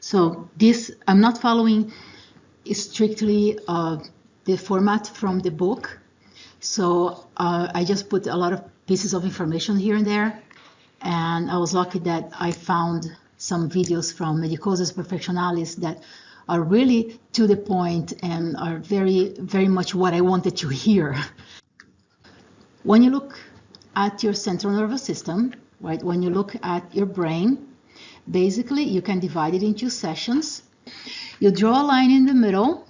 So this, I'm not following strictly the format from the book. So I just put a lot of pieces of information here and there. And I was lucky that I found some videos from Medicosas Perfectionalis that are really to the point and are very, very much what I wanted to hear. When you look at your central nervous system, right, when you look at your brain, basically you can divide it into sessions. You draw a line in the middle.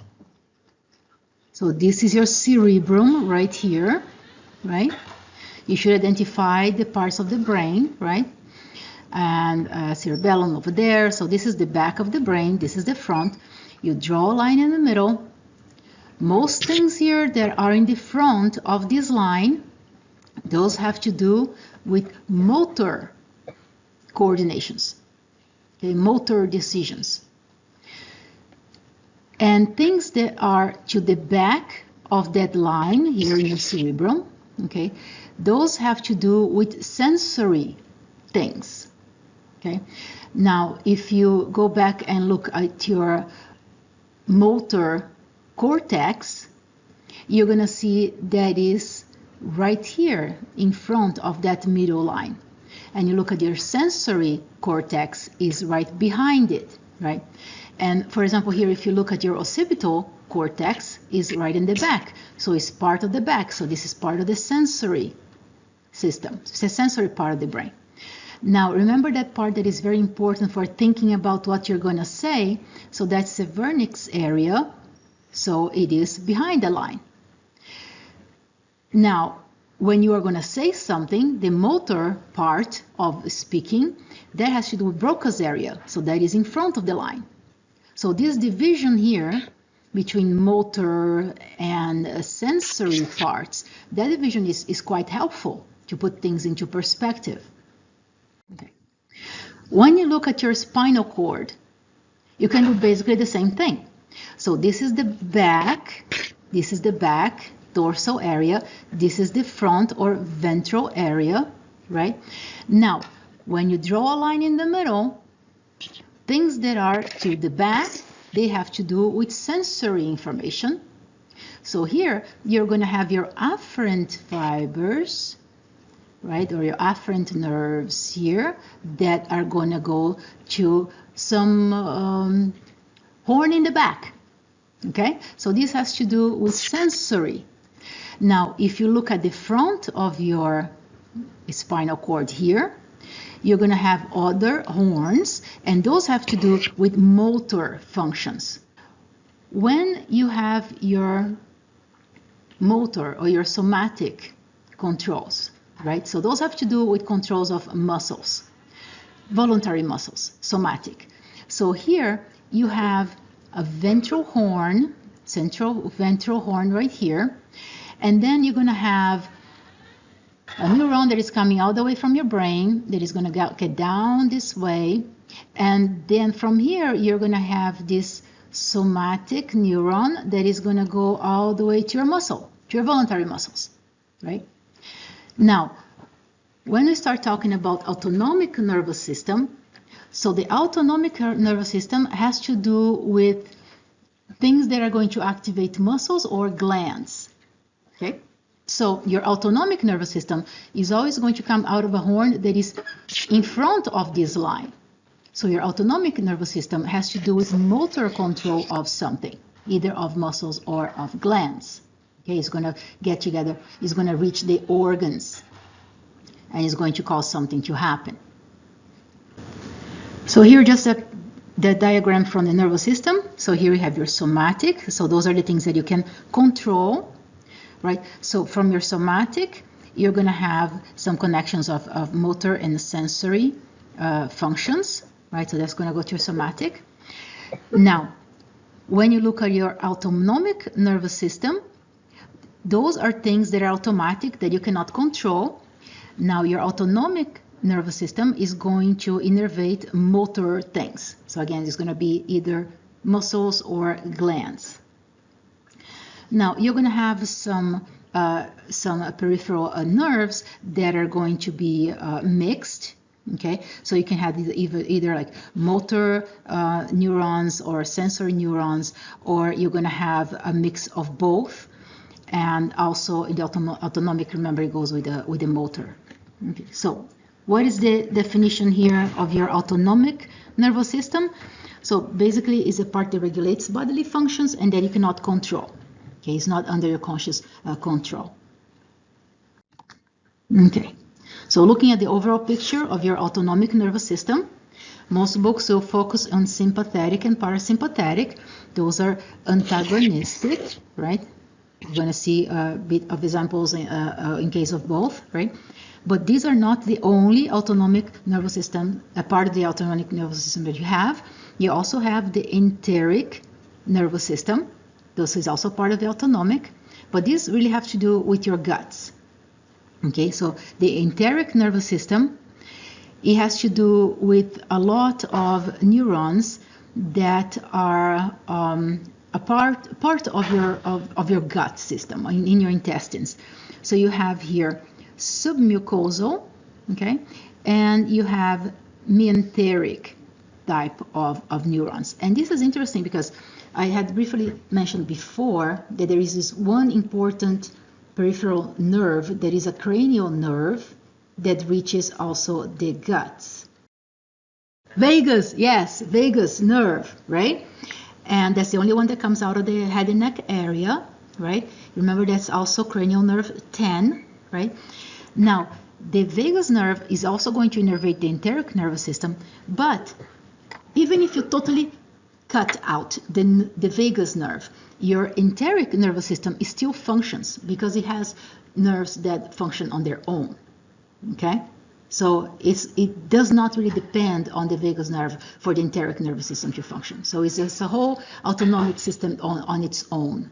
So this is your cerebrum right here, right? You should identify the parts of the brain, right? And cerebellum over there. So this is the back of the brain. This is the front. You draw a line in the middle. Most things here that are in the front of this line, those have to do with motor coordinations, okay, motor decisions. And things that are to the back of that line here in your cerebrum, okay, those have to do with sensory things. Okay. Now, if you go back and look at your motor cortex, you're going to see that is right here in front of that middle line. And you look at your sensory cortex is right behind it, right? And for example, here, if you look at your occipital cortex is right in the back. So it's part of the back. So this is part of the sensory system. It's a sensory part of the brain. Now, remember that part that is very important for thinking about what you're going to say. So that's the vernix area. So it is behind the line. Now, when you are going to say something, the motor part of speaking, that has to do with Broca's area. So that is in front of the line. So this division here between motor and sensory parts, that division is quite helpful to put things into perspective. Okay. When you look at your spinal cord, you can do basically the same thing. So this is the back, dorsal area, this is the front or ventral area, right? Now, when you draw a line in the middle, things that are to the back, they have to do with sensory information. So here, you're going to have your afferent fibers, right, or your afferent nerves here that are going to go to some horn in the back, okay? So this has to do with sensory. Now, if you look at the front of your spinal cord here, you're going to have other horns, and those have to do with motor functions. When you have your motor or your somatic controls, right? So those have to do with controls of muscles, voluntary muscles, somatic. So here you have a ventral horn, central ventral horn right here, and then you're going to have a neuron that is coming all the way from your brain that is going to get down this way, and then from here you're going to have this somatic neuron that is going to go all the way to your muscle, to your voluntary muscles, right? Now, when we start talking about autonomic nervous system, so the autonomic nervous system has to do with things that are going to activate muscles or glands, okay? So your autonomic nervous system is always going to come out of a horn that is in front of this line. So your autonomic nervous system has to do with motor control of something, either of muscles or of glands. Okay, it's going to get together, it's going to reach the organs, and it's going to cause something to happen. So here just the diagram from the nervous system. So here we have your somatic. So those are the things that you can control, right? So from your somatic, you're going to have some connections of motor and sensory functions, right? So that's going to go to your somatic. Now, when you look at your autonomic nervous system, those are things that are automatic that you cannot control. Now, your autonomic nervous system is going to innervate motor things. So again, it's going to be either muscles or glands. Now, you're going to have some peripheral nerves that are going to be mixed, Okay, so you can have either like motor neurons or sensory neurons, or you're going to have a mix of both. And also the autonomic, remember, it goes with the motor. Okay, so what is the definition here of your autonomic nervous system? So basically, it's a part that regulates bodily functions and that you cannot control. Okay, it's not under your conscious control. Okay, so looking at the overall picture of your autonomic nervous system, most books will focus on sympathetic and parasympathetic. Those are antagonistic, right? We're going to see a bit of examples in case of both, right? But these are not the only autonomic nervous system, a part of the autonomic nervous system that you have. You also have the enteric nervous system. This is also part of the autonomic, but these really have to do with your guts. Okay, so the enteric nervous system, it has to do with a lot of neurons that are a part of your gut system in your intestines. So you have here submucosal, okay, and you have mesenteric type of neurons. And this is interesting because I had briefly mentioned before that there is this one important peripheral nerve that is a cranial nerve that reaches also the guts. Vagus, yes, vagus nerve, right? And that's the only one that comes out of the head and neck area, right? Remember, that's also cranial nerve 10, right? Now, the vagus nerve is also going to innervate the enteric nervous system, but even if you totally cut out the vagus nerve, your enteric nervous system still functions because it has nerves that function on their own, okay? So it does not really depend on the vagus nerve for the enteric nervous system to function. So it's just a whole autonomic system on its own.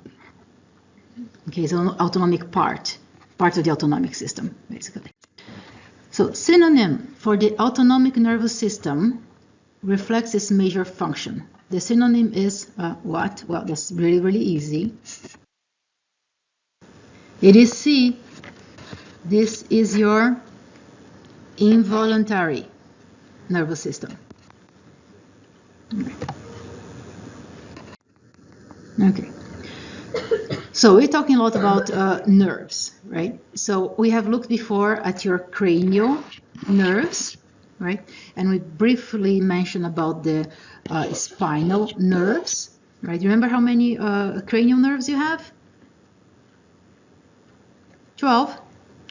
Okay, it's an autonomic part of the autonomic system, basically. So synonym for the autonomic nervous system reflects its major function. The synonym is what? Well, that's really, really easy. It is C. This is your involuntary nervous system. Okay. So we're talking a lot about nerves, right? So we have looked before at your cranial nerves, right? And we briefly mentioned about the spinal nerves, right? Remember how many cranial nerves you have? 12.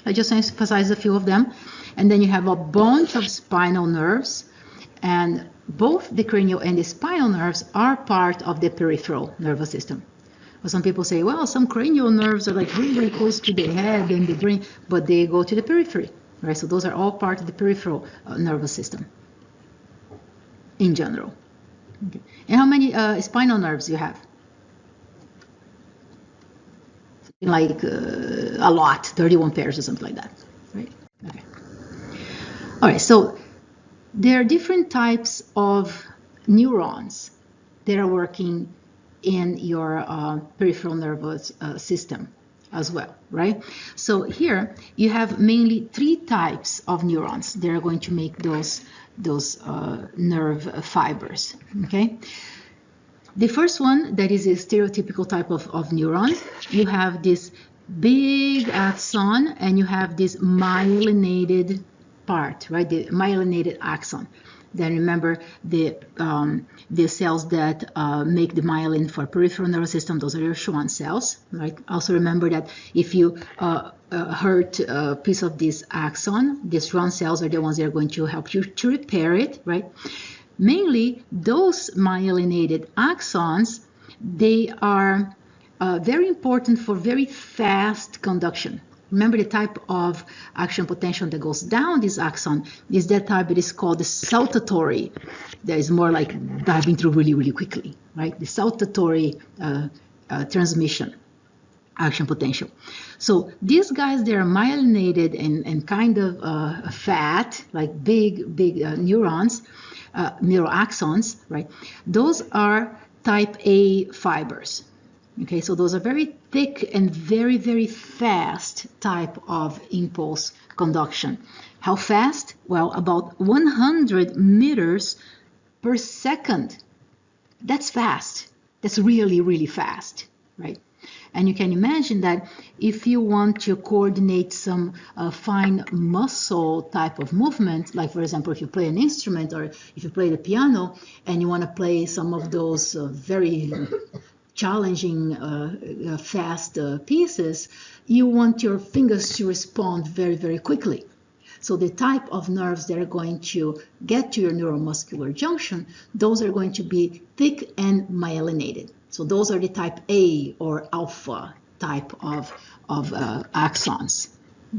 I just emphasized a few of them. And then you have a bunch of spinal nerves, and both the cranial and the spinal nerves are part of the peripheral nervous system. Well, some people say, well, some cranial nerves are like really, really close to the head and the brain, but they go to the periphery, right? So those are all part of the peripheral nervous system in general. Okay. And how many spinal nerves do you have? Like a lot, 31 pairs or something like that, right? Okay. All right, so there are different types of neurons that are working in your peripheral nervous system as well, right? So here you have mainly 3 types of neurons that are going to make those nerve fibers, okay? The first one, that is a stereotypical type of neuron. You have this big axon and you have this myelinated part, right? The myelinated axon. Then remember the cells that make the myelin for peripheral nervous system, those are your Schwann cells, right? Also remember that if you hurt a piece of this axon, the Schwann cells are the ones that are going to help you to repair it, right? Mainly those myelinated axons, they are very important for very fast conduction. Remember, the type of action potential that goes down this axon is that type that is called the saltatory. That is more like diving through really, really quickly, right? The saltatory transmission action potential. So these guys, they are myelinated and kind of fat, like big neurons, neuroaxons, right? Those are type A fibers. Okay, so those are very thick and very, very fast type of impulse conduction. How fast? Well, about 100 meters per second. That's fast. That's really, really fast, right? And you can imagine that if you want to coordinate some fine muscle type of movement, like for example, if you play an instrument or if you play the piano and you want to play some of those very challenging, fast pieces, you want your fingers to respond very, very quickly. So the type of nerves that are going to get to your neuromuscular junction, those are going to be thick and myelinated. So those are the type A or alpha type of axons,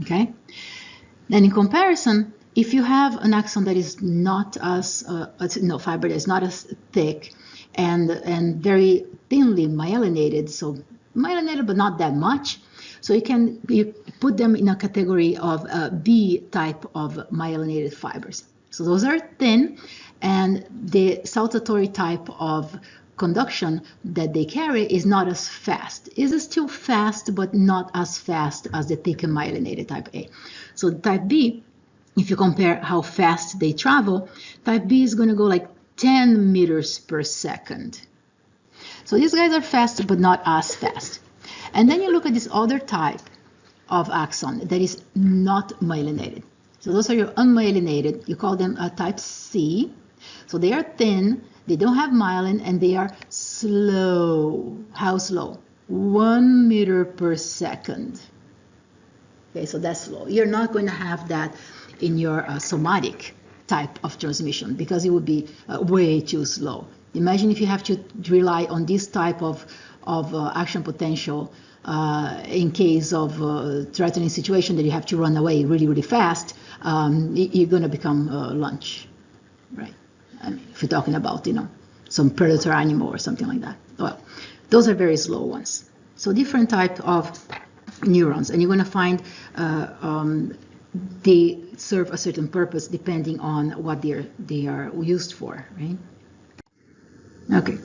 okay? Then in comparison, if you have an axon that is not as, fiber that is not as thick and very thinly myelinated, so myelinated but not that much, so you put them in a category of B type of myelinated fibers. So those are thin, and the saltatory type of conduction that they carry is not as fast. It is still fast, but not as fast as the thick and myelinated type A. So type B, if you compare how fast they travel, type B is going to go like 10 meters per second. So these guys are fast, but not as fast. And then you look at this other type of axon that is not myelinated. So those are your unmyelinated. You call them type C. So they are thin, they don't have myelin, and they are slow. How slow? 1 meter per second. Okay, so that's slow. You're not going to have that in your somatic type of transmission because it would be way too slow. Imagine if you have to rely on this type of action potential in case of threatening situation that you have to run away really, really fast, you're going to become lunch, right? I mean, if you're talking about, some predator animal or something like that. Well, those are very slow ones. So different type of neurons, and you're going to find they serve a certain purpose depending on what they are used for, right? Okay,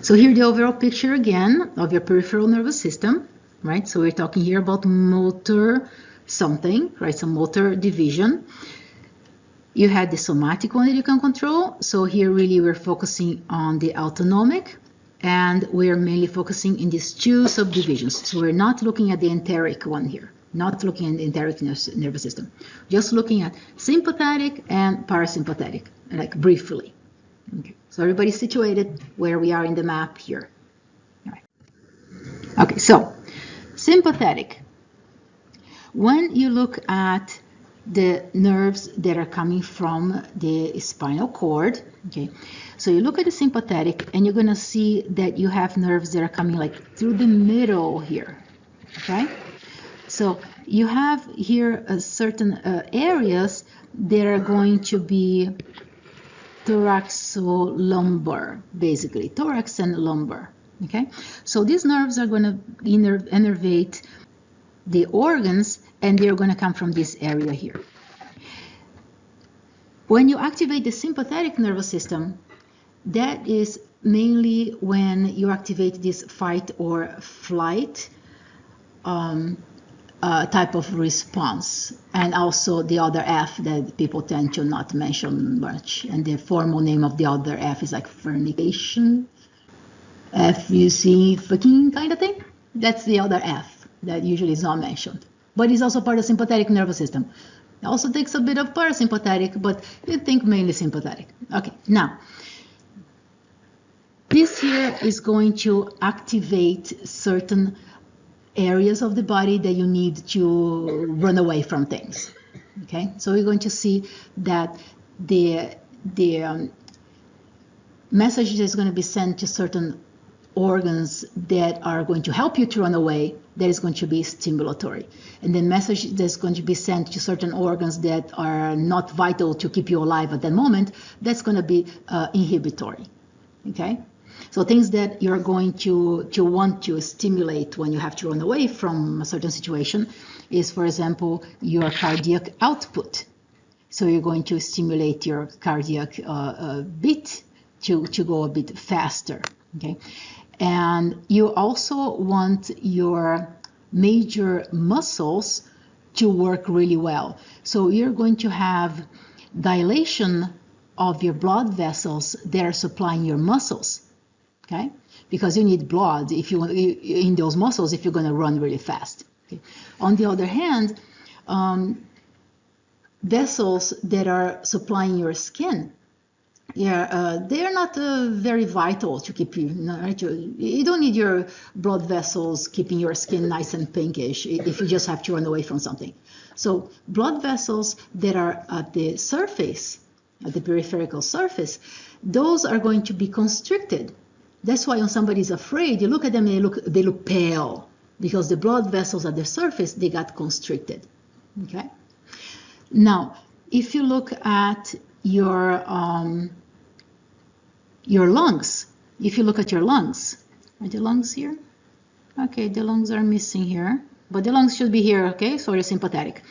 so here the overall picture again of your peripheral nervous system, right? So we're talking here about motor something, right? Some motor division. You had the somatic one that you can control. So here really we're focusing on the autonomic, and we're mainly focusing in these two subdivisions. So we're not looking at the enteric one here, not looking at the enteric nervous system, just looking at sympathetic and parasympathetic, like briefly. Okay. So everybody's situated where we are in the map here. All right. Okay, so sympathetic. When you look at the nerves that are coming from the spinal cord, okay, so you look at the sympathetic and you're going to see that you have nerves that are coming like through the middle here, okay? So you have here certain areas that are going to be thoracolumbar, basically, thorax and lumbar, okay? So these nerves are going to innervate the organs, and they're going to come from this area here. When you activate the sympathetic nervous system, that is mainly when you activate this fight or flight type of response, and also the other F that people tend to not mention much, and the formal name of the other F is like fornication, F-U-C fucking kind of thing. That's the other F that usually is not mentioned, but it's also part of the sympathetic nervous system. It also takes a bit of parasympathetic, but you think mainly sympathetic. Okay, now this here is going to activate certain areas of the body that you need to run away from things. Okay, so we're going to see that the message is going to be sent to certain organs that are going to help you to run away, that is going to be stimulatory. And the message that's going to be sent to certain organs that are not vital to keep you alive at that moment, that's going to be inhibitory. Okay? So things that you're going to want to stimulate when you have to run away from a certain situation is, for example, your cardiac output. So you're going to stimulate your cardiac beat to go a bit faster. Okay? And you also want your major muscles to work really well. So you're going to have dilation of your blood vessels that are supplying your muscles, okay? Because you need blood if you in those muscles if you're going to run really fast. Okay? On the other hand, vessels that are supplying your skin, they are not very vital to keep you. Right? You don't need your blood vessels keeping your skin nice and pinkish if you just have to run away from something. So blood vessels that are at the surface, at the peripheral surface, those are going to be constricted. That's why when somebody's afraid, you look at them and they look pale, because the blood vessels at the surface, they got constricted. Okay. Now, if you look at your lungs, if you look at your lungs, are the lungs here? Okay, the lungs are missing here, but the lungs should be here, okay, so you're sympathetic.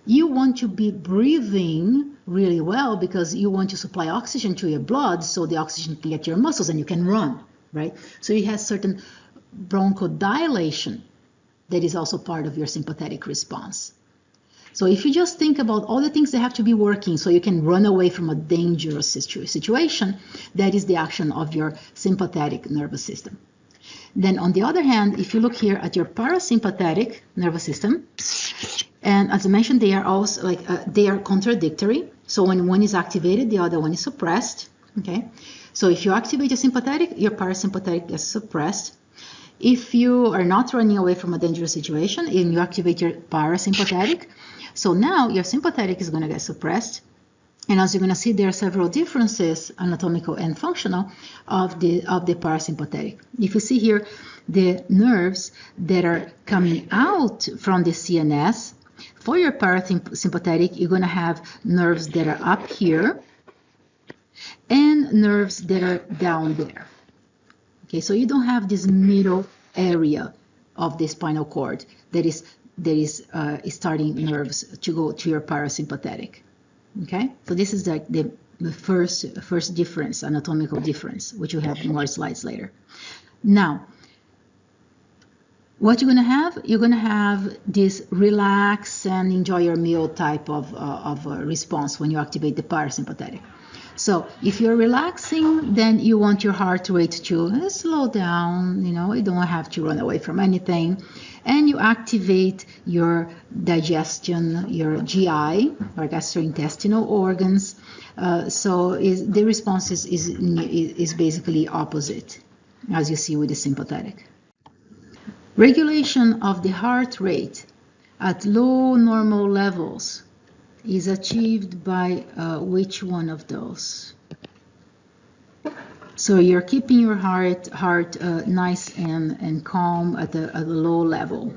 You want to be breathing really well because you want to supply oxygen to your blood so the oxygen can get to your muscles and you can run, right? So you have certain bronchodilation that is also part of your sympathetic response. So if you just think about all the things that have to be working so you can run away from a dangerous situation, that is the action of your sympathetic nervous system. Then on the other hand, if you look here at your parasympathetic nervous system, and as I mentioned, they are also they are contradictory. So when one is activated, the other one is suppressed. Okay. So if you activate your sympathetic, your parasympathetic gets suppressed. If you are not running away from a dangerous situation and you activate your parasympathetic, so now your sympathetic is going to get suppressed. And as you're going to see, there are several differences, anatomical and functional, of the parasympathetic. If you see here, the nerves that are coming out from the CNS, for your parasympathetic, you're going to have nerves that are up here and nerves that are down there. Okay, so you don't have this middle area of the spinal cord that is starting nerves to go to your parasympathetic. Okay, so this is like the first difference, anatomical difference, which you'll have more slides later. Now, what you're going to have? You're going to have this relax and enjoy your meal type of response when you activate the parasympathetic. So if you're relaxing, then you want your heart rate to slow down, you know, you don't have to run away from anything. And you activate your digestion, your GI, or gastrointestinal organs. So the response is basically opposite, as you see with the sympathetic. Regulation of the heart rate at low normal levels is achieved by which one of those? So you're keeping your heart nice and calm at a low level.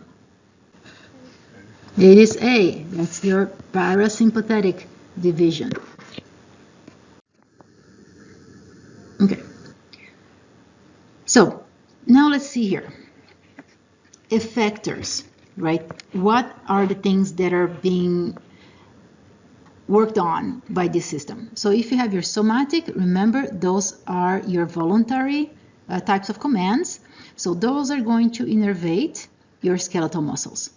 It is A. That's your parasympathetic division. Okay. So now let's see here. Effectors, right? What are the things that are being worked on by this system? So if you have your somatic, remember those are your voluntary types of commands. So those are going to innervate your skeletal muscles.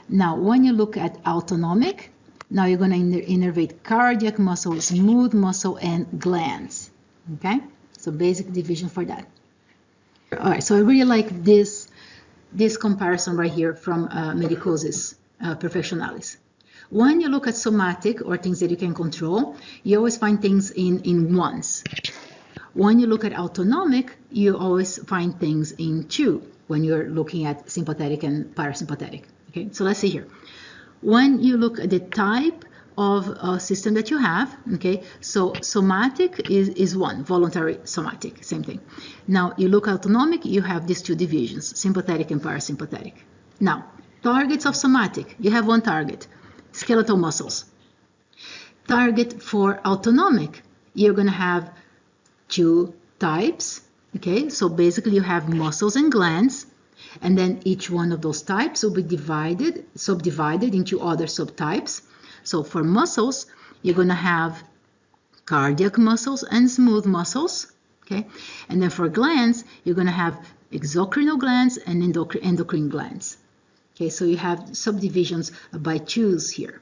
Now when you look at autonomic, now you're going to innervate cardiac muscle, smooth muscle, and glands. Okay, so basic division for that. All right, so I really like this comparison right here from Medicosis Perfectionalis. When you look at somatic, or things that you can control, you always find things in ones. When you look at autonomic, you always find things in two when you're looking at sympathetic and parasympathetic. Okay, so let's see here. When you look at the type of system that you have, okay, so somatic is one, voluntary somatic, same thing. Now you look at autonomic, you have these two divisions, sympathetic and parasympathetic. Now, targets of somatic, you have one target, skeletal muscles. Target for autonomic, you're going to have two types, okay, so basically you have muscles and glands, and then each one of those types will be subdivided into other subtypes. So for muscles, you're going to have cardiac muscles and smooth muscles, okay? And then for glands, you're going to have exocrine glands and endocrine glands. Okay, so you have subdivisions by twos here.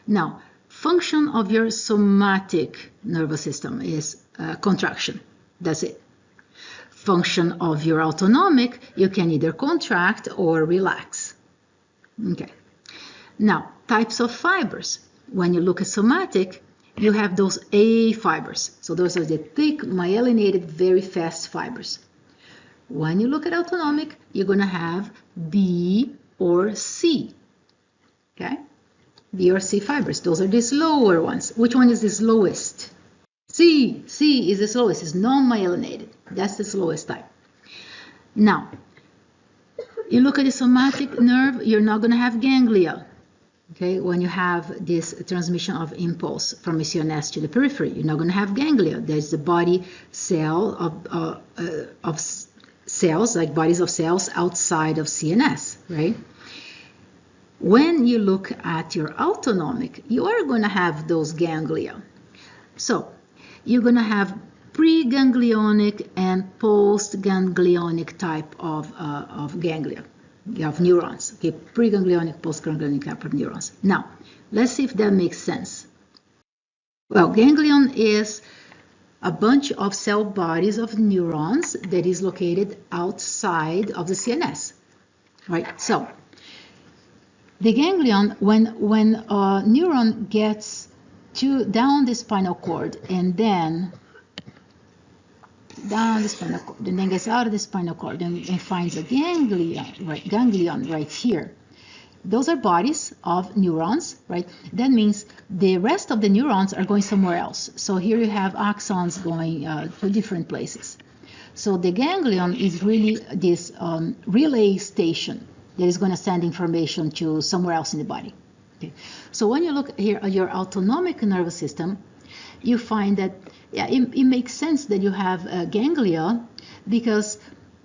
Now, function of your somatic nervous system is contraction. That's it. Function of your autonomic, you can either contract or relax. Okay. Now, types of fibers. When you look at somatic, you have those A fibers. So those are the thick, myelinated, very fast fibers. When you look at autonomic, you're going to have B or C. Okay? B or C fibers. Those are the slower ones. Which one is the slowest? C. C is the slowest. It's non-myelinated. That's the slowest type. Now, you look at the somatic nerve, you're not going to have ganglia. Okay, when you have this transmission of impulse from the CNS to the periphery, you're not going to have ganglia. There's the body cell of cells, like bodies of cells outside of CNS, right? When you look at your autonomic, you are going to have those ganglia. So you're going to have preganglionic and postganglionic type of ganglia. You have neurons, okay, preganglionic, postganglionic type of neurons. Now, let's see if that makes sense. Well, ganglion is a bunch of cell bodies of neurons that is located outside of the CNS, right? So, the ganglion, when a neuron gets down the spinal cord and then down the spinal cord, and then gets out of the spinal cord and finds a ganglion right here. Those are bodies of neurons, right? That means the rest of the neurons are going somewhere else. So here you have axons going to different places. So the ganglion is really this relay station that is going to send information to somewhere else in the body. Okay. So when you look here at your autonomic nervous system, you find that yeah, it makes sense that you have ganglia because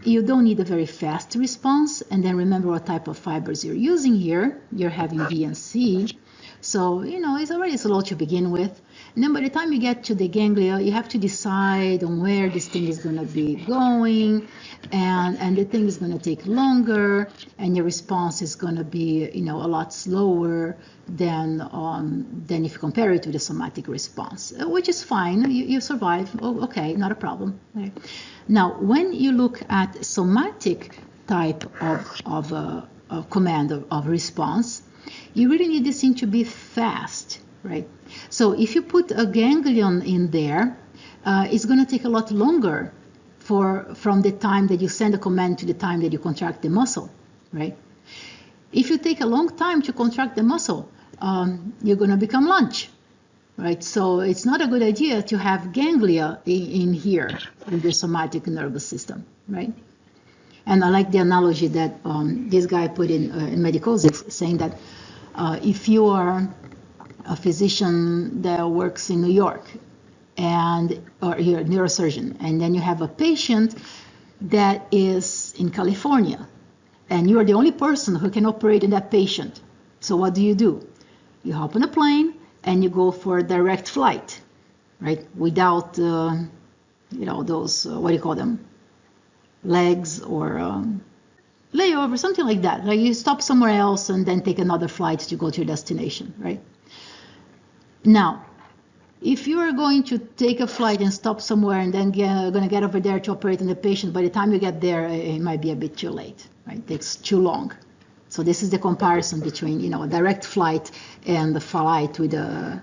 you don't need a very fast response. And then remember what type of fibers you're using here. You're having B and C. So, you know, it's already slow to begin with. And then by the time you get to the ganglia, you have to decide on where this thing is going to be going. And the thing is going to take longer. And your response is going to be, you know, a lot slower than if you compare it to the somatic response, which is fine. You survive. Oh, okay, not a problem. Right. Now, when you look at somatic type of command of response, you really need this thing to be fast, right? So if you put a ganglion in there, it's going to take a lot longer from the time that you send a command to the time that you contract the muscle, right? If you take a long time to contract the muscle, you're going to become lunch, right? So it's not a good idea to have ganglia in here in the somatic nervous system, right? And I like the analogy that this guy put in Medicosis, saying that if you are a physician that works in New York or you're a neurosurgeon, and then you have a patient that is in California, and you are the only person who can operate on that patient. So what do? You hop on a plane and you go for a direct flight, right? Without, you know, those, what do you call them? Legs or layover, something like that. Like you stop somewhere else and then take another flight to go to your destination, right? Now, if you are going to take a flight and stop somewhere and then going to get over there to operate on the patient, by the time you get there, it might be a bit too late, right? It takes too long. So this is the comparison between, you know, a direct flight and the flight with a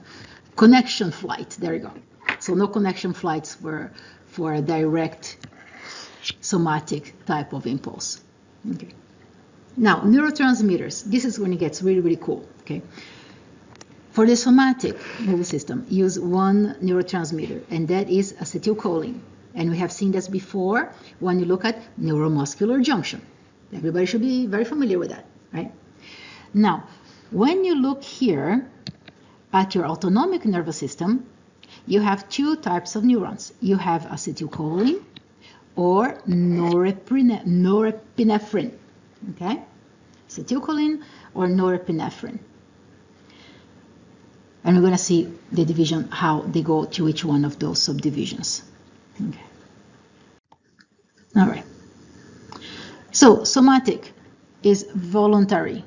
connection flight. There you go. So no connection flights for a direct somatic type of impulse. Okay. Now, neurotransmitters. This is when it gets really, really cool. Okay. For the somatic nervous system, use one neurotransmitter, and that is acetylcholine. And we have seen this before when you look at neuromuscular junction. Everybody should be very familiar with that, right? Now, when you look here at your autonomic nervous system, you have two types of neurons. You have acetylcholine or norepinephrine, okay? Acetylcholine or norepinephrine. And we're going to see the division, how they go to each one of those subdivisions. Okay. All right. So, somatic is voluntary.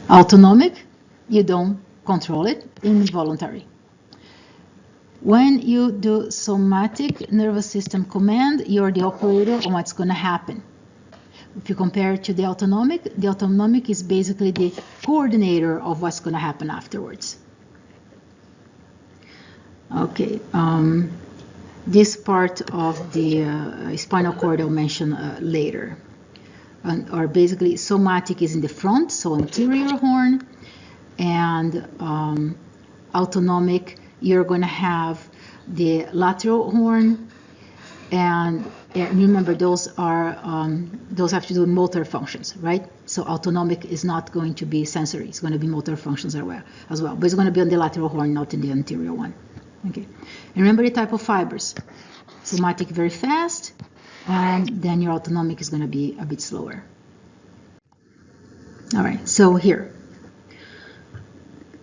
Autonomic, you don't control it. Involuntary. When you do somatic nervous system command, you're the operator on what's going to happen. If you compare it to the autonomic is basically the coordinator of what's going to happen afterwards. Okay, this part of the spinal cord I'll mention later. Or basically, somatic is in the front, so anterior horn, and autonomic, you're going to have the lateral horn, and remember those have to do with motor functions, right? So autonomic is not going to be sensory; it's going to be motor functions as well. But it's going to be on the lateral horn, not in the anterior one. Okay, and remember the type of fibers. Somatic very fast, and then your autonomic is going to be a bit slower. All right, so here.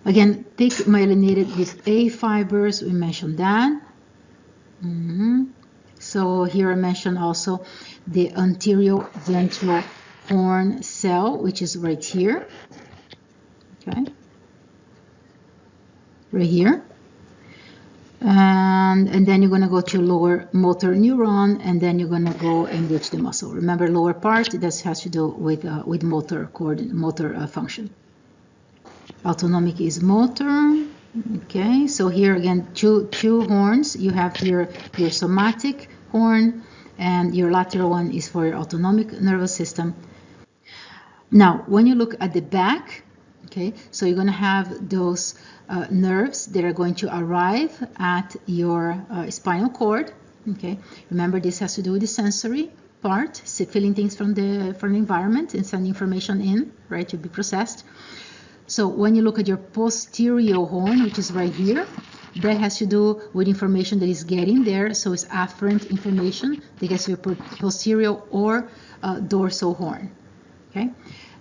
Again, thick myelinated with A fibers, we mentioned that. So here I mentioned also the anterior ventral horn cell, which is right here. Okay, right here. And then you're going to go to lower motor neuron, and then you're going to go and reach the muscle. Remember, lower part, this has to do with motor function. Autonomic is motor. Okay, so here again, two horns. You have here your somatic horn, and your lateral one is for your autonomic nervous system. Now, when you look at the back, okay, so you're going to have those nerves that are going to arrive at your spinal cord. Okay, remember this has to do with the sensory part, feeling things from the environment and sending information in, right, to be processed. So when you look at your posterior horn, which is right here, that has to do with information that is getting there. So it's afferent information that gets to your posterior or dorsal horn. Okay.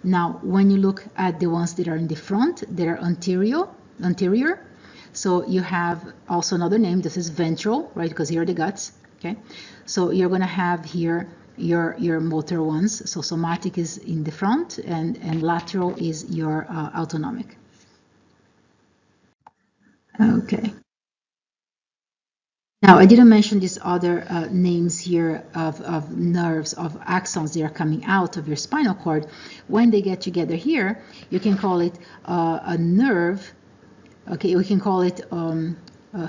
Now, when you look at the ones that are in the front, that are anterior. So you have also another name. This is ventral, right? Because here are the guts. Okay. So you're going to have here your motor ones. So somatic is in the front, and lateral is your autonomic. Okay. Now, I didn't mention these other names here of nerves, of axons that are coming out of your spinal cord. When they get together here, you can call it a nerve. Okay, we can call it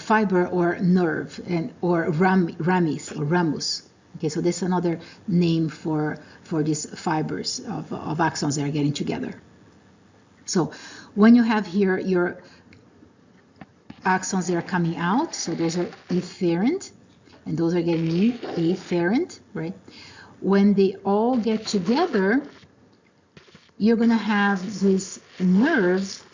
fiber or nerve, or ramis or ramus. Okay, so this is another name for these fibers of axons that are getting together. So when you have here your axons that are coming out, so those are efferent, and those are getting afferent, right? When they all get together, you're going to have these nerves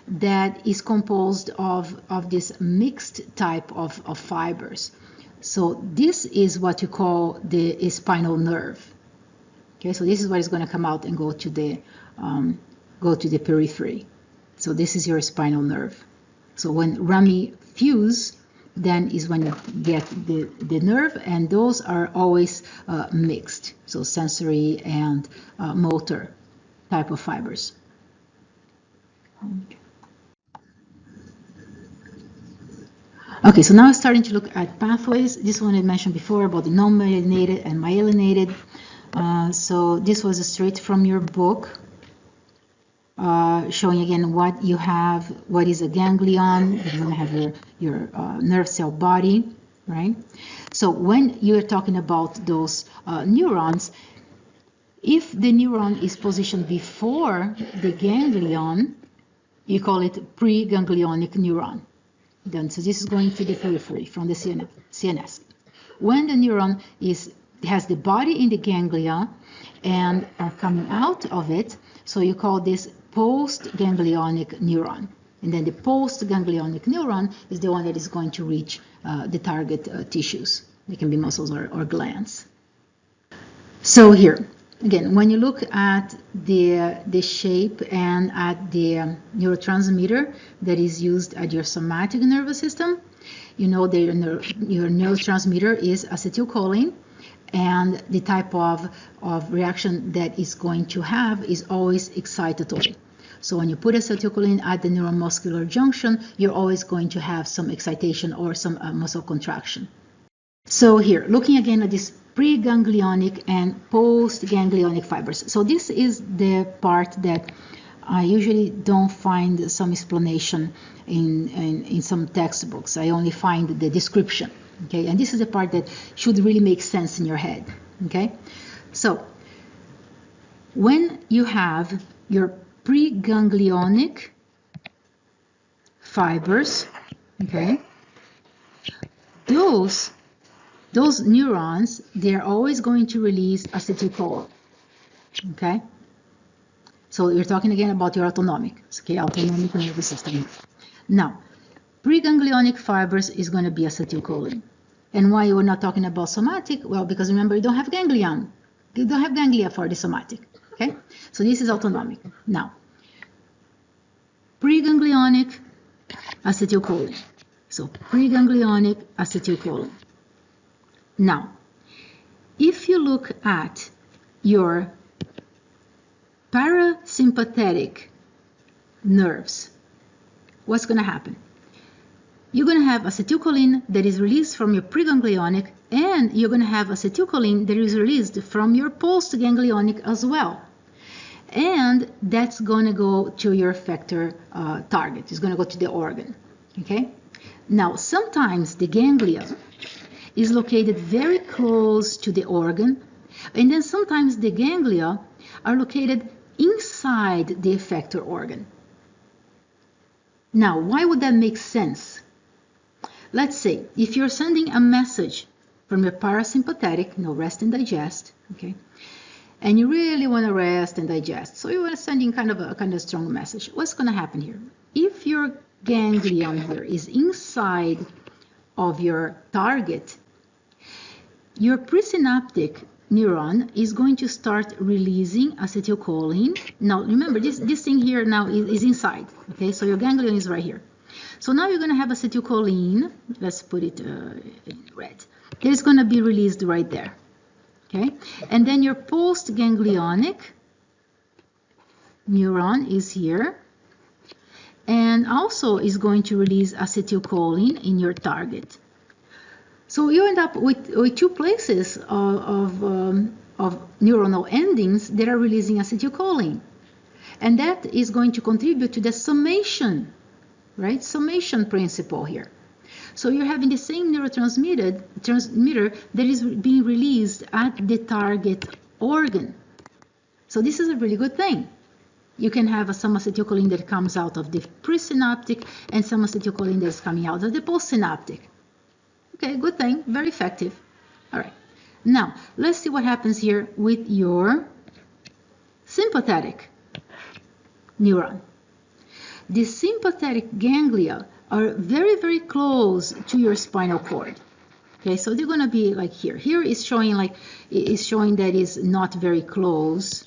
that is composed of this mixed type of fibers. So this is what you call the spinal nerve. Okay, so this is what is going to come out and go to the periphery. So this is your spinal nerve. So when rami fuse, then is when you get the nerve, and those are always mixed. So sensory and motor type of fibers. Okay, so now I'm starting to look at pathways. This one I mentioned before about the non-myelinated and myelinated. So this was straight from your book, showing again what you have, what is a ganglion. You're going to have your nerve cell body, right? So when you're talking about those neurons, if the neuron is positioned before the ganglion, you call it preganglionic neuron. Then, so this is going to the periphery from the CNS. When the neuron has the body in the ganglia and are coming out of it, so you call this postganglionic neuron. And then the postganglionic neuron is the one that is going to reach the target tissues. They can be muscles or glands. So here, again, when you look at the shape and at the neurotransmitter that is used at your somatic nervous system, you know that your neurotransmitter is acetylcholine, and the type of reaction that is going to have is always excitatory. So when you put acetylcholine at the neuromuscular junction, you're always going to have some excitation or some muscle contraction. So here, looking again at this preganglionic and postganglionic fibers. So this is the part that I usually don't find some explanation in some textbooks. I only find the description, okay? And this is the part that should really make sense in your head, okay? So when you have your preganglionic fibers, okay, those neurons, they're always going to release acetylcholine, okay? So you're talking again about your autonomic, okay, autonomic nervous system. Now, preganglionic fibers is going to be acetylcholine. And why we're not talking about somatic? Well, because remember, you don't have ganglion. You don't have ganglia for the somatic, okay? So this is autonomic. Now, preganglionic acetylcholine. So preganglionic acetylcholine. Now, if you look at your parasympathetic nerves, what's going to happen? You're going to have acetylcholine that is released from your preganglionic, and you're going to have acetylcholine that is released from your postganglionic as well. And that's going to go to your effector target. It's going to go to the organ, okay? Now, sometimes the ganglia is located very close to the organ, and then sometimes the ganglia are located inside the effector organ. Now, why would that make sense? Let's say if you're sending a message from your parasympathetic, rest and digest, okay, and you really want to rest and digest, so you want to send in kind of a strong message. What's going to happen here? If your ganglion here is inside of your target, your presynaptic neuron is going to start releasing acetylcholine. Now remember, this thing here now is inside, okay? So your ganglion is right here. So now you're going to have acetylcholine, let's put it in red. It's going to be released right there, okay? And then your postganglionic neuron is here, and also is going to release acetylcholine in your target. So you end up with two places of neuronal endings that are releasing acetylcholine. And that is going to contribute to the summation, right? Summation principle here. So you're having the same neurotransmitter that is being released at the target organ. So this is a really good thing. You can have some acetylcholine that comes out of the presynaptic and some acetylcholine that is coming out of the postsynaptic. Okay, good thing, very effective. All right, now let's see what happens here with your sympathetic neuron. The sympathetic ganglia are very, very close to your spinal cord. Okay, so they're going to be like here. Here is showing that is not very close.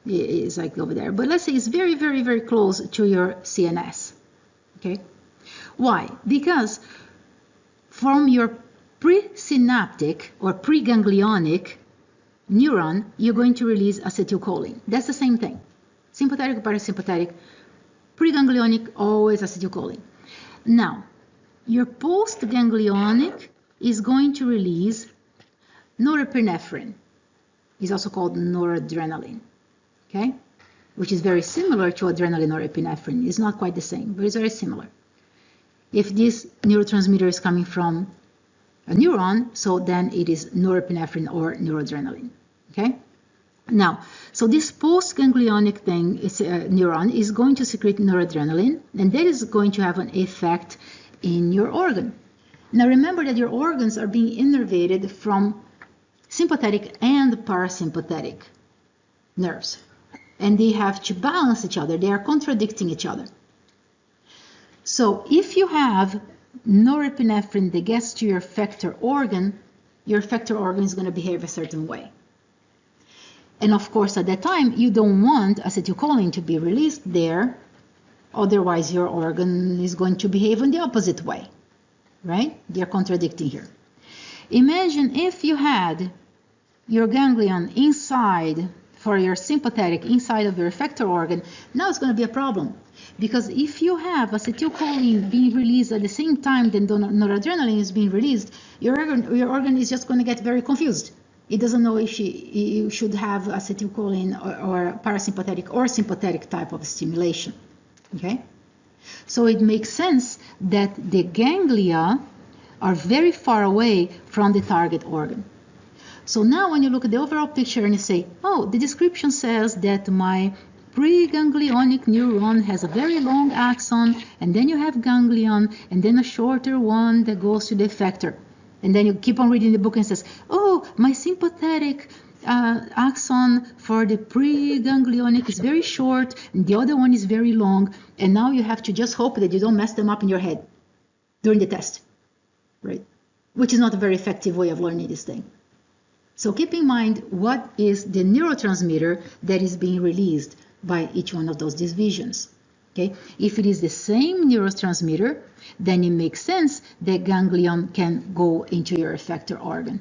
It's like over there, but let's say it's very, very, very close to your CNS. Okay, why? Because from your presynaptic or preganglionic neuron, you're going to release acetylcholine. That's the same thing. Sympathetic, parasympathetic, preganglionic, always acetylcholine. Now, your postganglionic is going to release norepinephrine. It's also called noradrenaline, okay? Which is very similar to adrenaline norepinephrine. It's not quite the same, but it's very similar. If this neurotransmitter is coming from a neuron, so then it is norepinephrine or noradrenaline, okay? Now, so this postganglionic thing, neuron is going to secrete noradrenaline, and that is going to have an effect in your organ. Now remember that your organs are being innervated from sympathetic and parasympathetic nerves, and they have to balance each other. They are contradicting each other. So if you have norepinephrine that gets to your effector organ is going to behave a certain way. And of course, at that time, you don't want acetylcholine to be released there, otherwise your organ is going to behave in the opposite way, right? They're contradicting here. Imagine if you had your ganglion inside, for your sympathetic, inside of your effector organ. Now it's going to be a problem, because if you have acetylcholine being released at the same time that noradrenaline is being released, your organ is just going to get very confused. It doesn't know if you should have acetylcholine or parasympathetic or sympathetic type of stimulation. Okay, so it makes sense that the ganglia are very far away from the target organ. So now when you look at the overall picture and you say, oh, the description says that my preganglionic neuron has a very long axon, and then you have ganglion, and then a shorter one that goes to the effector. And then you keep on reading the book and says, oh, my sympathetic axon for the preganglionic is very short, and the other one is very long, and now you have to just hope that you don't mess them up in your head during the test, right? Which is not a very effective way of learning this thing. So keep in mind what is the neurotransmitter that is being released by each one of those divisions. Okay? If it is the same neurotransmitter, then it makes sense that ganglion can go into your effector organ.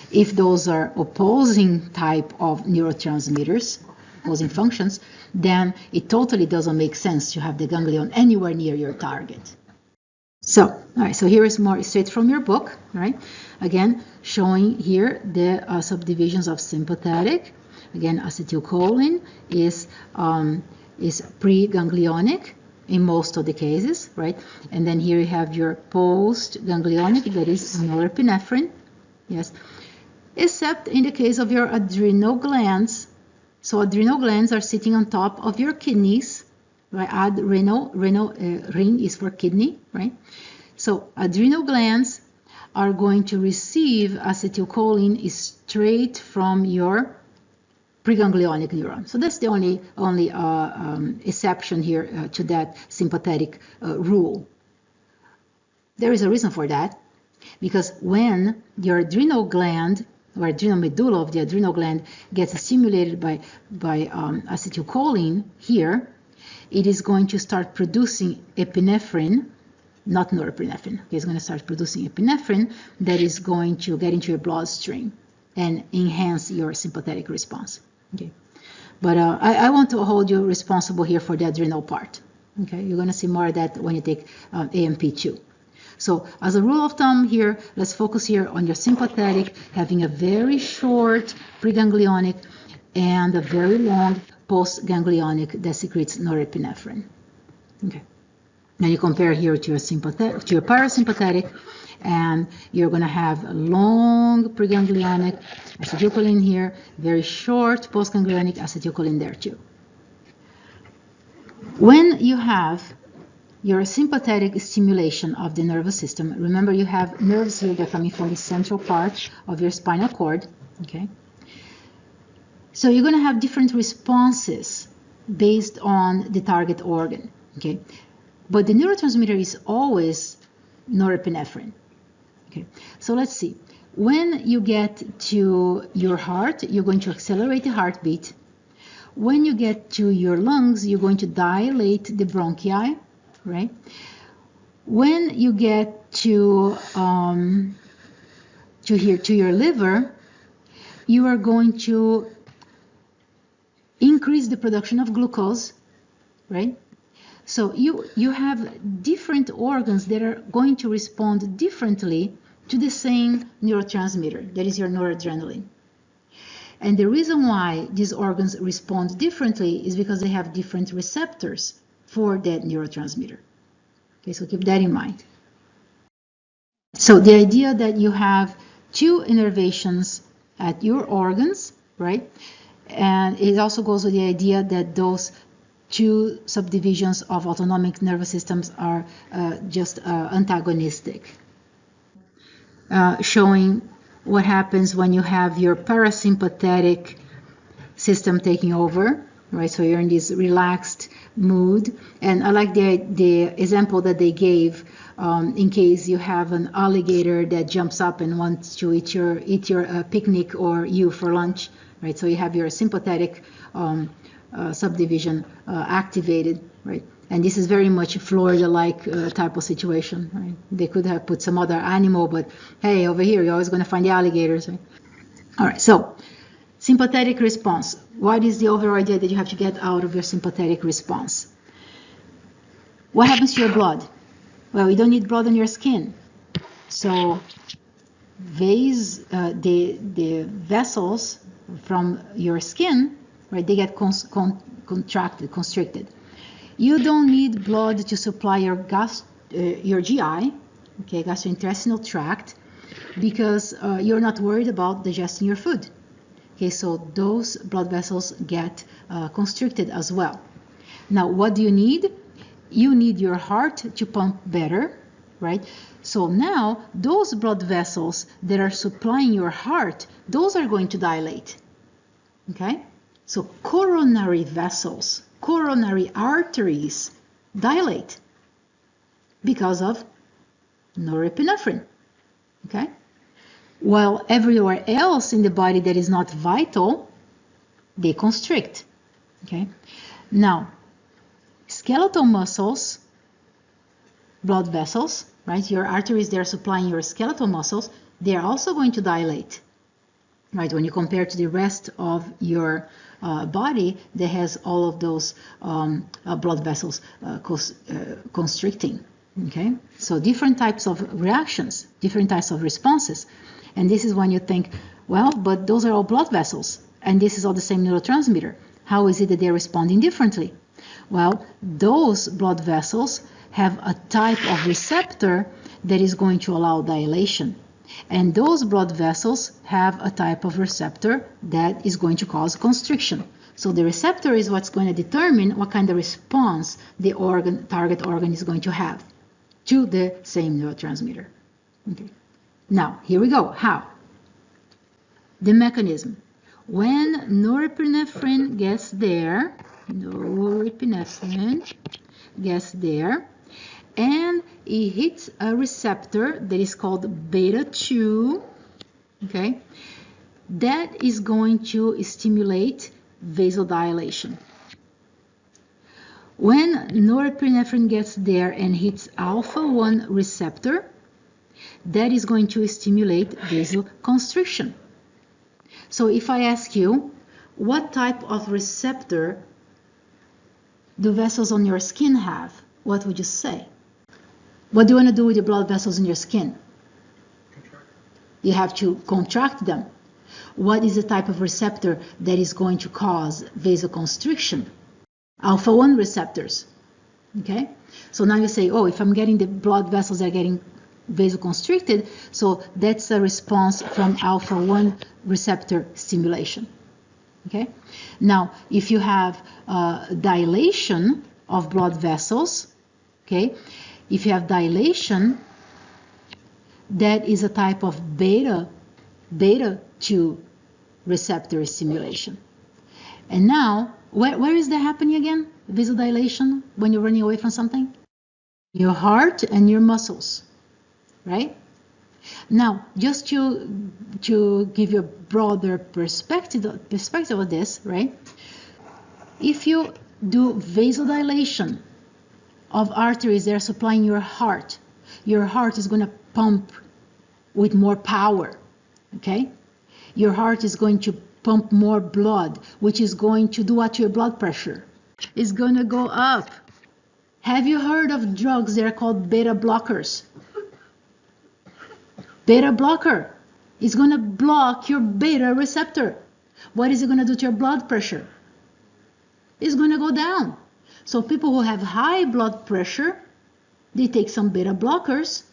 If those are opposing type of neurotransmitters, opposing functions, then it totally doesn't make sense to have the ganglion anywhere near your target. So, all right, so here is more straight from your book, right? Again, showing here the subdivisions of sympathetic. Again, acetylcholine is preganglionic in most of the cases, right? And then here you have your postganglionic, that is norepinephrine, yes, except in the case of your adrenal glands. So adrenal glands are sitting on top of your kidneys, right? Rin is for kidney, right? So adrenal glands are going to receive acetylcholine straight from your preganglionic neuron. So that's the only exception here to that sympathetic rule. There is a reason for that, because when your adrenal gland or adrenal medulla of the adrenal gland gets stimulated by acetylcholine here, it is going to start producing epinephrine, not norepinephrine. Okay, it's going to start producing epinephrine that is going to get into your bloodstream and enhance your sympathetic response. Okay, but I want to hold you responsible here for the adrenal part. Okay, you're going to see more of that when you take AMP2. So as a rule of thumb here, let's focus here on your sympathetic having a very short preganglionic and a very long postganglionic that secretes norepinephrine. Okay. Now you compare here to your sympathetic, to your parasympathetic, and you're going to have a long preganglionic acetylcholine here, very short postganglionic acetylcholine there too. When you have your sympathetic stimulation of the nervous system, remember you have nerves here that are coming from the central part of your spinal cord, okay? So you're going to have different responses based on the target organ, okay? But the neurotransmitter is always norepinephrine, okay? So let's see. When you get to your heart, you're going to accelerate the heartbeat. When you get to your lungs, you're going to dilate the bronchi, right? When you get to your liver, you are going to increase the production of glucose, right? So you have different organs that are going to respond differently to the same neurotransmitter, that is your noradrenaline. And the reason why these organs respond differently is because they have different receptors for that neurotransmitter. Okay, so keep that in mind. So the idea that you have two innervations at your organs, right? And it also goes with the idea that those two subdivisions of autonomic nervous systems are just antagonistic, showing what happens when you have your parasympathetic system taking over, right? So you're in this relaxed mood. And I like the example that they gave in case you have an alligator that jumps up and wants to eat your picnic or you for lunch, right? So you have your sympathetic subdivision activated, right? And this is very much Florida-like type of situation, right? They could have put some other animal, but hey, over here, you're always going to find the alligators, right? All right, so sympathetic response. What is the overall idea that you have to get out of your sympathetic response? What happens to your blood? Well, you don't need blood on your skin. So the vessels from your skin, right, they get contracted, constricted. You don't need blood to supply your GI, okay, gastrointestinal tract, because you're not worried about digesting your food. Okay, so those blood vessels get constricted as well. Now, what do you need? You need your heart to pump better, right? So now those blood vessels that are supplying your heart, those are going to dilate. Okay? So coronary vessels, coronary arteries dilate because of norepinephrine. Okay? While everywhere else in the body that is not vital, they constrict. Okay? Now, skeletal muscles, blood vessels, right? Your arteries, they're supplying your skeletal muscles, they're also going to dilate, right? When you compare to the rest of your body that has all of those blood vessels constricting, okay? So different types of reactions, different types of responses. And this is when you think, well, but those are all blood vessels, and this is all the same neurotransmitter. How is it that they're responding differently? Well, those blood vessels have a type of receptor that is going to allow dilation. And those blood vessels have a type of receptor that is going to cause constriction. So the receptor is what's going to determine what kind of response the target organ is going to have to the same neurotransmitter. Okay. Now, here we go. How? The mechanism. When norepinephrine gets there, and it hits a receptor that is called beta 2, okay, that is going to stimulate vasodilation. When norepinephrine gets there and hits alpha 1 receptor, that is going to stimulate vasoconstriction. So if I ask you, what type of receptor do vessels on your skin have? What would you say? What do you want to do with the blood vessels in your skin? Contract. You have to contract them. What is the type of receptor that is going to cause vasoconstriction? Alpha 1 receptors. Okay? So now you say, oh, if I'm getting the blood vessels that are getting vasoconstricted, so that's a response from alpha 1 receptor stimulation. Okay? Now, if you have dilation of blood vessels, okay, if you have dilation, that is a type of beta 2 receptor stimulation. And now, where is that happening again? Vasodilation, when you're running away from something? Your heart and your muscles, right? Now, just to give you a broader perspective of this, right? If you do vasodilation of arteries that are supplying your heart is going to pump with more power, okay? Your heart is going to pump more blood, which is going to do what to your blood pressure? It's going to go up. Have you heard of drugs that are called beta blockers? Beta blocker is going to block your beta receptor. What is it going to do to your blood pressure? It's going to go down. So people who have high blood pressure, they take some beta blockers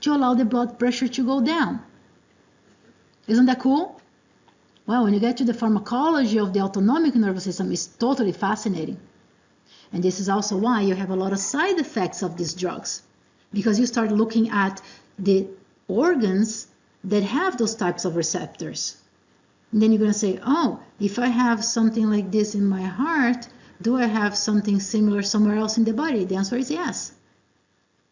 to allow the blood pressure to go down. Isn't that cool? Well, when you get to the pharmacology of the autonomic nervous system, it's totally fascinating. And this is also why you have a lot of side effects of these drugs, because you start looking at the organs that have those types of receptors. And then you're going to say, oh, if I have something like this in my heart, do I have something similar somewhere else in the body? The answer is yes.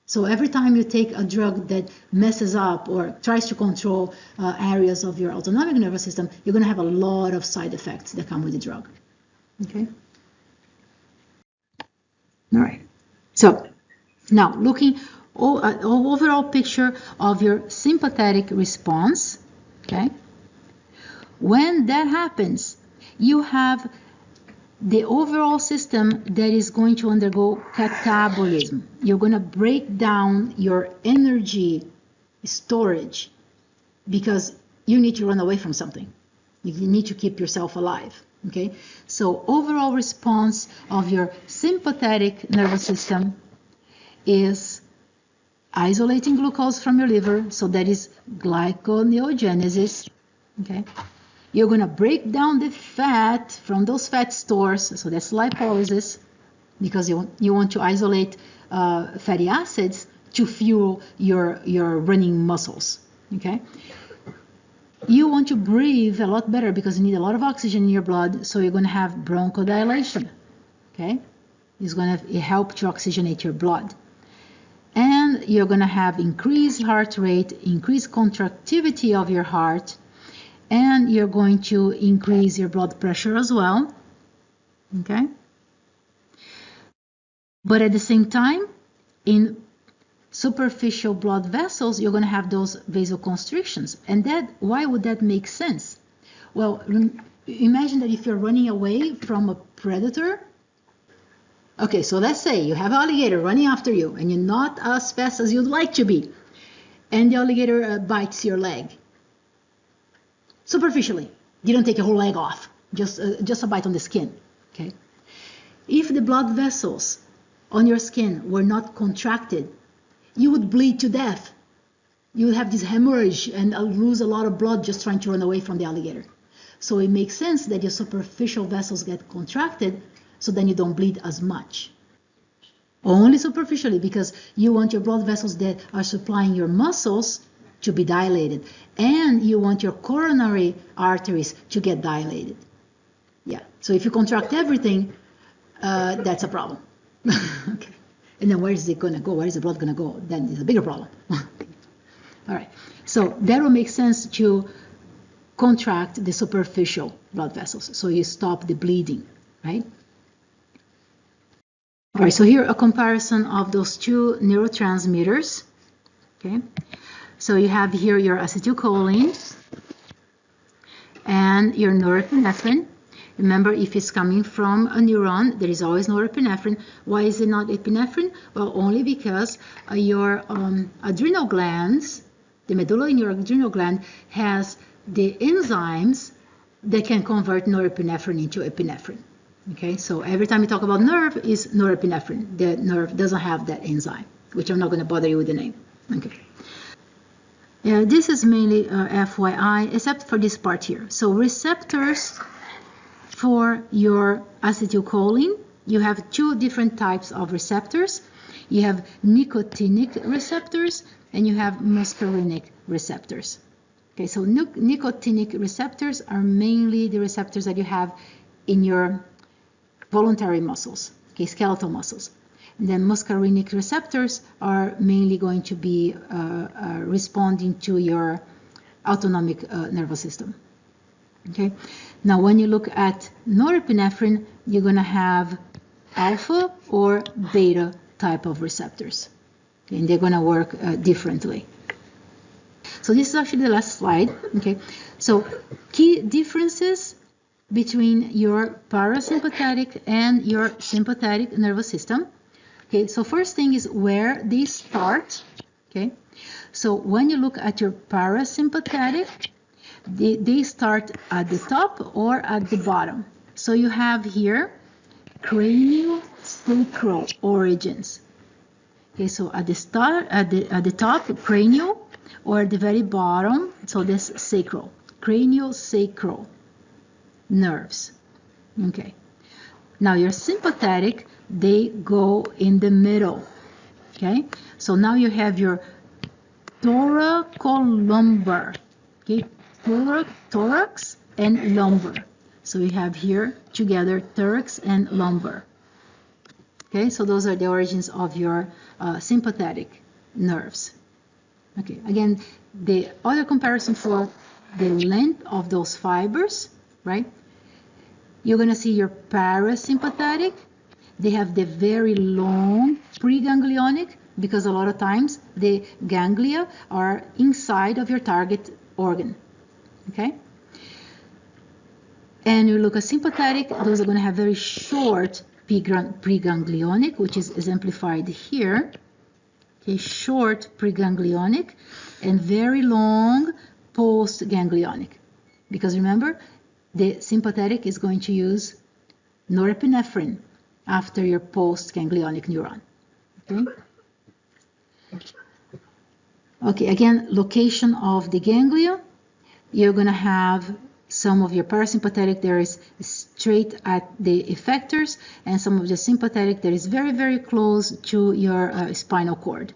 So every time you take a drug that messes up or tries to control areas of your autonomic nervous system, you're going to have a lot of side effects that come with the drug. Okay? All right. So now looking at the overall picture of your sympathetic response, okay? When that happens, you have the overall system that is going to undergo catabolism. You're going to break down your energy storage because you need to run away from something. You need to keep yourself alive. Okay, so overall response of your sympathetic nervous system is isolating glucose from your liver, so that is glyconeogenesis. Okay, you're going to break down the fat from those fat stores, so that's lipolysis, because you want to isolate fatty acids to fuel your running muscles. Okay, you want to breathe a lot better because you need a lot of oxygen in your blood, so you're going to have bronchodilation. Okay, it's going to help to oxygenate your blood. And you're going to have increased heart rate, increased contractility of your heart, and you're going to increase your blood pressure as well. Okay? But at the same time, in superficial blood vessels, you're going to have those vasoconstrictions. And why would that make sense? Well, imagine that if you're running away from a predator. Okay, so let's say you have an alligator running after you and you're not as fast as you'd like to be, and the alligator bites your leg. Superficially, didn't take your whole leg off, just a bite on the skin. Okay, if the blood vessels on your skin were not contracted, you would bleed to death. You would have this hemorrhage and lose a lot of blood just trying to run away from the alligator. So it makes sense that your superficial vessels get contracted, so then you don't bleed as much. Only superficially, because you want your blood vessels that are supplying your muscles to be dilated, and you want your coronary arteries to get dilated. Yeah, so if you contract everything, that's a problem. Okay. And then where is it going to go? Where is the blood going to go? Then it's a bigger problem. All right, so that will make sense to contract the superficial blood vessels, so you stop the bleeding, right? All right, so here a comparison of those two neurotransmitters. Okay, so you have here your acetylcholine and your norepinephrine. Remember, if it's coming from a neuron, there is always norepinephrine. Why is it not epinephrine? Well, only because your adrenal glands, the medulla in your adrenal gland, has the enzymes that can convert norepinephrine into epinephrine. Okay, so every time you talk about nerve is norepinephrine. The nerve doesn't have that enzyme, which I'm not going to bother you with the name. Okay. Yeah, this is mainly FYI, except for this part here. So receptors for your acetylcholine, you have two different types of receptors. You have nicotinic receptors and you have muscarinic receptors. Okay, so nicotinic receptors are mainly the receptors that you have in your voluntary muscles, okay, skeletal muscles. And then muscarinic receptors are mainly going to be responding to your autonomic nervous system. Okay, now when you look at norepinephrine, you're going to have alpha or beta type of receptors, okay, and they're going to work differently. So this is actually the last slide. Okay, so key differences between your parasympathetic and your sympathetic nervous system. Okay, so first thing is where they start. Okay, so when you look at your parasympathetic, they start at the top or at the bottom. So you have here craniosacral origins. Okay, so at the start, at the top, cranial, or at the very bottom, so that's sacral, craniosacral nerves. Okay, now your sympathetic, they go in the middle. Okay, so now you have your thoracolumbar. Okay, thorax and lumbar. So we have here together thorax and lumbar. Okay, so those are the origins of your sympathetic nerves. Okay, again, the other comparison for the length of those fibers, right? You're going to see your parasympathetic. they have the very long preganglionic, because a lot of times the ganglia are inside of your target organ, okay? And you look at sympathetic, those are going to have very short preganglionic, which is exemplified here. Okay, short preganglionic and very long postganglionic. Because remember, the sympathetic is going to use norepinephrine after your postganglionic neuron. Okay? Okay, again, location of the ganglia. You're going to have some of your parasympathetic there is straight at the effectors, and some of the sympathetic that is very, very close to your spinal cord.